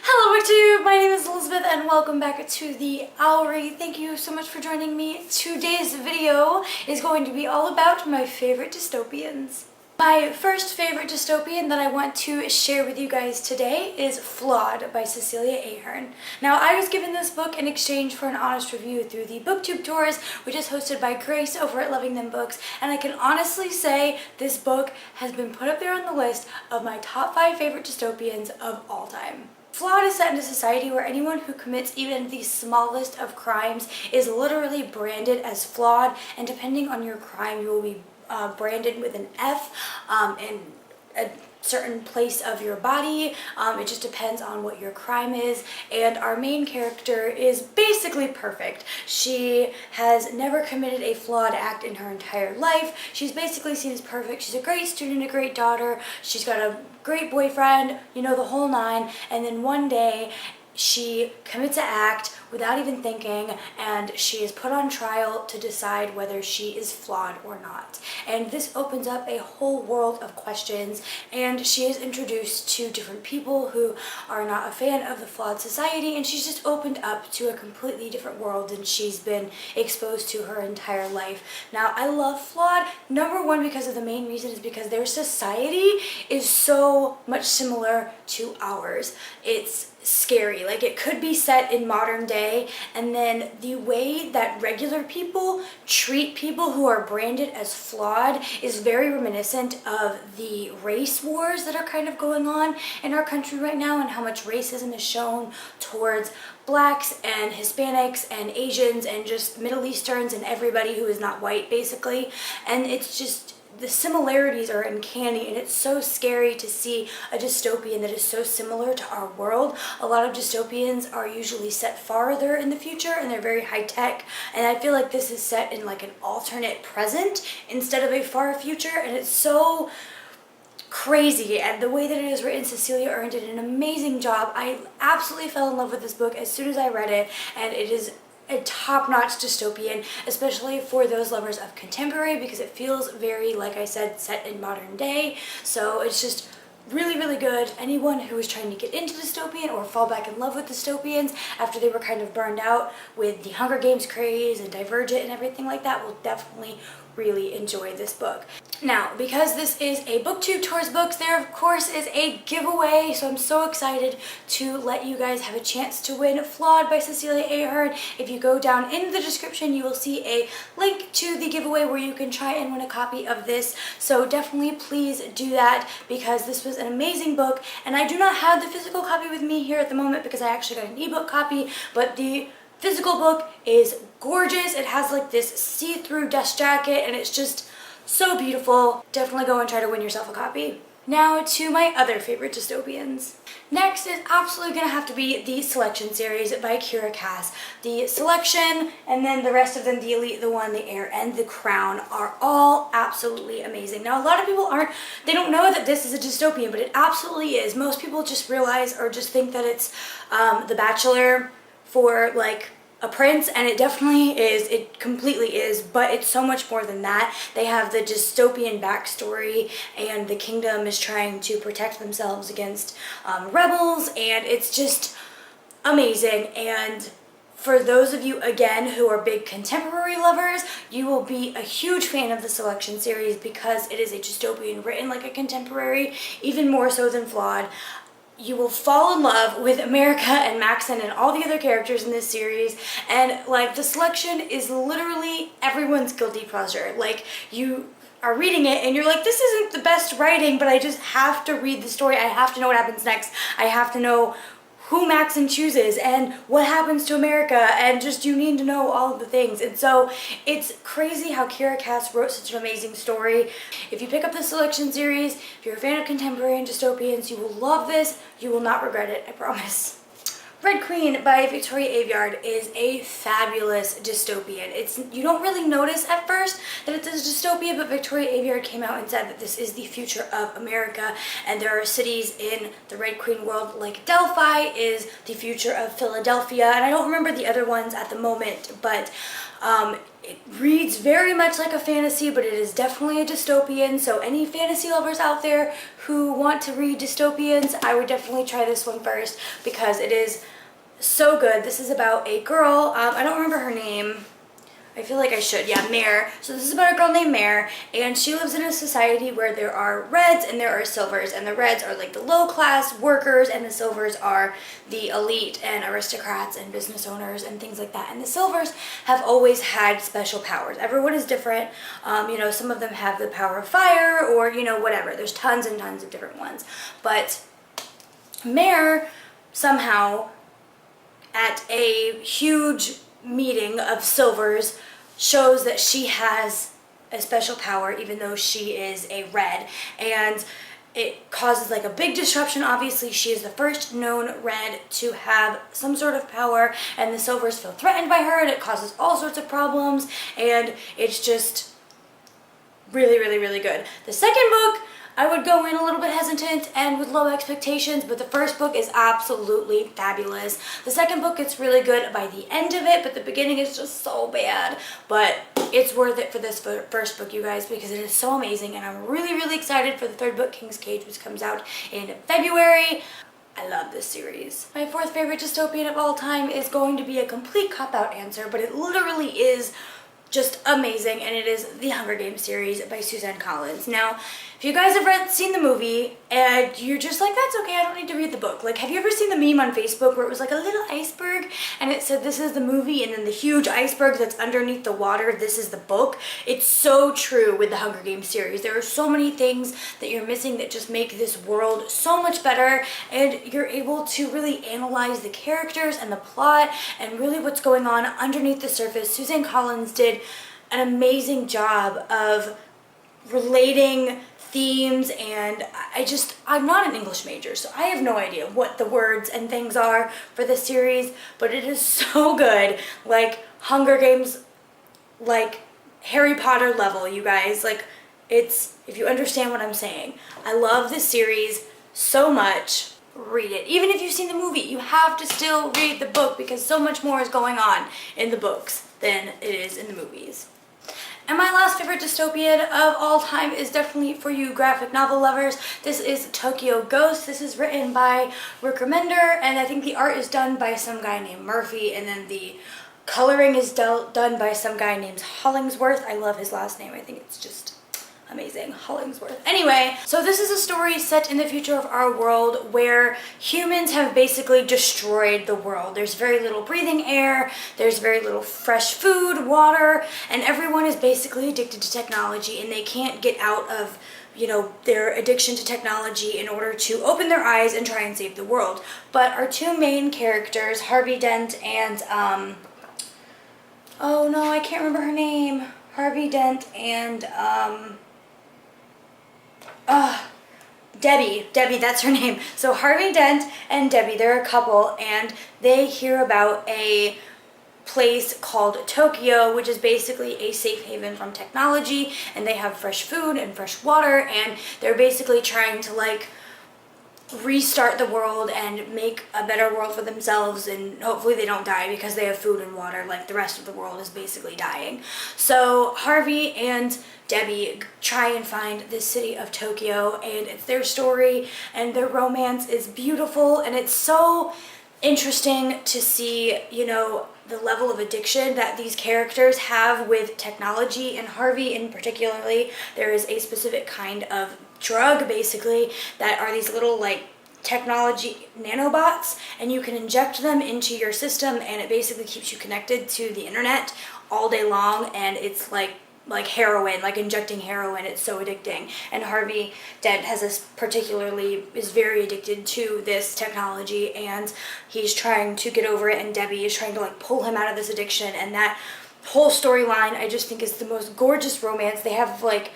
Hello YouTube, my name is Elizabeth and welcome back to the Owlery. Thank you so much for joining me. Today's video is going to be all about my favorite dystopians. My first favorite dystopian that I want to share with you guys today is Flawed by Cecelia Ahern. Now, I was given this book in exchange for an honest review through the BookTube Tours, which is hosted by Grace over at Loving Them Books, and I can honestly say this book has been put up there on the list of my top 5 favorite dystopians of all time. Flawed is set in a society where anyone who commits even the smallest of crimes is literally branded as flawed, and depending on your crime, you will be branded with an F in a certain place of your body. It just depends on what your crime is, and our main character is basically perfect. She has never committed a flawed act in her entire life. She's basically seen as perfect. She's a great student, a great daughter. She's got a great boyfriend, you know, the whole nine, and then one day she commits an act without even thinking, and she is put on trial to decide whether she is flawed or not. And this opens up a whole world of questions, and she is introduced to different people who are not a fan of the flawed society, and she's just opened up to a completely different world than she's been exposed to her entire life. Now, I love Flawed, number one, because of the main reason is because their society is so much similar to ours. It's scary. Like, it could be set in modern day, and then the way that regular people treat people who are branded as flawed is very reminiscent of the race wars that are kind of going on in our country right now, and how much racism is shown towards blacks and Hispanics and Asians and just Middle Easterns and everybody who is not white, basically. And it's just, the similarities are uncanny, and it's so scary to see a dystopian that is so similar to our world. A lot of dystopians are usually set farther in the future, and they're very high tech, and I feel like this is set in like an alternate present instead of a far future, and it's so crazy. And the way that it is written, Cecelia Ahern did an amazing job. I absolutely fell in love with this book as soon as I read it, and it is a top-notch dystopian, especially for those lovers of contemporary, because it feels very, like I said, set in modern day. So it's just really, really good. Anyone who is trying to get into dystopian or fall back in love with dystopians after they were kind of burned out with the Hunger Games craze and Divergent and everything like that will definitely really enjoy this book. Now, because this is a BookTube Tours books, there of course is a giveaway, so I'm so excited to let you guys have a chance to win Flawed by Cecelia Ahern. If you go down in the description, you will see a link to the giveaway where you can try and win a copy of this, so definitely please do that, because this was an amazing book, and I do not have the physical copy with me here at the moment because I actually got an ebook copy, but the physical book is gorgeous. It has like this see-through dust jacket, and it's just so beautiful. Definitely go and try to win yourself a copy. Now to my other favorite dystopians. Next is absolutely going to have to be the Selection series by Kiera Cass. The Selection, and then the rest of them, the Elite, the One, the Heir, and the Crown, are all absolutely amazing. Now, a lot of people they don't know that this is a dystopian, but it absolutely is. Most people just realize or just think that it's The Bachelor for like a prince, and it definitely is. It completely is, but it's so much more than that. They have the dystopian backstory, and the kingdom is trying to protect themselves against rebels, and it's just amazing. And for those of you, again, who are big contemporary lovers, you will be a huge fan of the Selection series because it is a dystopian written like a contemporary, even more so than Flawed. You will fall in love with America and Maxon and all the other characters in this series, and like the Selection is literally everyone's guilty pleasure. Like, you are reading it and you're like, this isn't the best writing, but I just have to read the story. I have to know what happens next. I have to know who Maxon chooses and what happens to America, and just you need to know all of the things. And so it's crazy how Kiera Cass wrote such an amazing story. If you pick up the Selection series, if you're a fan of contemporary and dystopians, you will love this. You will not regret it, I promise. Red Queen by Victoria Aveyard is a fabulous dystopian. You don't really notice at first that it's a dystopia, but Victoria Aveyard came out and said that this is the future of America, and there are cities in the Red Queen world, like Delphi is the future of Philadelphia, and I don't remember the other ones at the moment, but It reads very much like a fantasy, but it is definitely a dystopian. So any fantasy lovers out there who want to read dystopians, I would definitely try this one first because it is so good. This is about a girl, I don't remember her name. I feel like I should. Yeah, Mare. So this is about a girl named Mare, and she lives in a society where there are reds and there are silvers, and the reds are like the low-class workers, and the silvers are the elite and aristocrats and business owners and things like that. And the silvers have always had special powers. Everyone is different. You know, some of them have the power of fire or, you know, whatever. There's tons and tons of different ones. But Mare somehow, at a huge meeting of silvers, shows that she has a special power even though she is a red, and it causes like a big disruption. Obviously she is the first known red to have some sort of power, and the silvers feel threatened by her, and it causes all sorts of problems, and it's just really, really, really good. The second book, I would go in a little bit hesitant and with low expectations, but the first book is absolutely fabulous. The second book gets really good by the end of it, but the beginning is just so bad. But it's worth it for this first book, you guys, because it is so amazing, and I'm really, really excited for the third book, King's Cage, which comes out in February. I love this series. My fourth favorite dystopian of all time is going to be a complete cop-out answer, but it literally is just amazing, and it is the Hunger Games series by Suzanne Collins. Now, if you guys have seen the movie and you're just like, that's okay, I don't need to read the book. Like, have you ever seen the meme on Facebook where it was like a little iceberg and it said this is the movie, and then the huge iceberg that's underneath the water, this is the book? It's so true with the Hunger Games series. There are so many things that you're missing that just make this world so much better, and you're able to really analyze the characters and the plot and really what's going on underneath the surface. Suzanne Collins did an amazing job of relating themes, and I'm not an English major, so I have no idea what the words and things are for this series, but it is so good. Like Hunger Games, like Harry Potter level, you guys. Like, it's, if you understand what I'm saying. I love this series so much. Read it. Even if you've seen the movie, you have to still read the book because so much more is going on in the books than it is in the movies. And my last favorite dystopian of all time is definitely for you graphic novel lovers. This is Tokyo Ghost. This is written by Rick Remender, and I think the art is done by some guy named Murphy, and then the coloring is done by some guy named Hollingsworth. I love his last name. I think it's just amazing. Hollingsworth. Anyway, so this is a story set in the future of our world where humans have basically destroyed the world. There's very little breathing air, there's very little fresh food, water, and everyone is basically addicted to technology, and they can't get out of, you know, their addiction to technology in order to open their eyes and try and save the world. But our two main characters, Harvey Dent and, oh no, I can't remember her name. Harvey Dent and, Debbie, that's her name. So Harvey Dent and Debbie, they're a couple, and they hear about a place called Tokyo, which is basically a safe haven from technology, and they have fresh food and fresh water, and they're basically trying to like restart the world and make a better world for themselves, and hopefully they don't die because they have food and water like the rest of the world is basically dying. So Harvey and Debbie try and find this city of Tokyo, and it's their story, and their romance is beautiful, and it's so interesting to see, you know, the level of addiction that these characters have with technology. And Harvey in particularly, there is a specific kind of drug basically that are these little like technology nanobots, and you can inject them into your system, and it basically keeps you connected to the internet all day long, and it's like heroin, like injecting heroin. It's so addicting. And Harvey Dent is very addicted to this technology, and he's trying to get over it, and Debbie is trying to like pull him out of this addiction. And that whole storyline I just think is the most gorgeous romance. They have like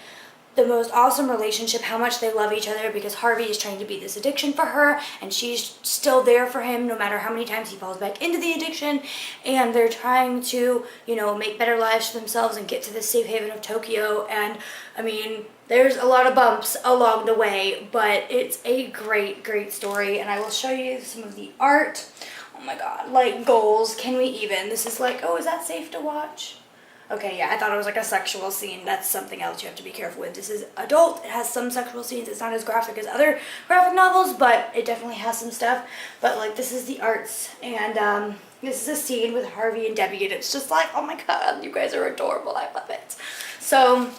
the most awesome relationship, how much they love each other, because Harvey is trying to beat this addiction for her, and she's still there for him no matter how many times he falls back into the addiction, and they're trying to, you know, make better lives for themselves and get to the safe haven of Tokyo. And I mean, there's a lot of bumps along the way, but it's a great, great story, and I will show you some of the art. Oh my god, like goals, can we even? This is like, oh, is that safe to watch? Okay, yeah, I thought it was like a sexual scene. That's something else you have to be careful with. This is adult. It has some sexual scenes. It's not as graphic as other graphic novels, but it definitely has some stuff. But like, this is the arts, and this is a scene with Harvey and Debbie, and it's just like, oh my god, you guys are adorable. I love it. So,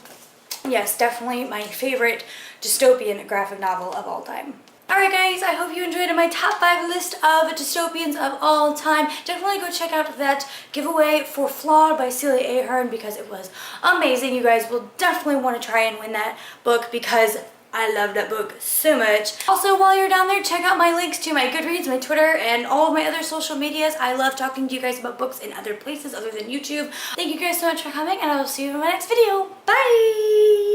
yes, definitely my favorite dystopian graphic novel of all time. Alright guys, I hope you enjoyed my top 5 list of dystopians of all time. Definitely go check out that giveaway for Flawed by Cecelia Ahern because it was amazing. You guys will definitely want to try and win that book because I love that book so much. Also, while you're down there, check out my links to my Goodreads, my Twitter, and all of my other social medias. I love talking to you guys about books in other places other than YouTube. Thank you guys so much for coming, and I will see you in my next video. Bye!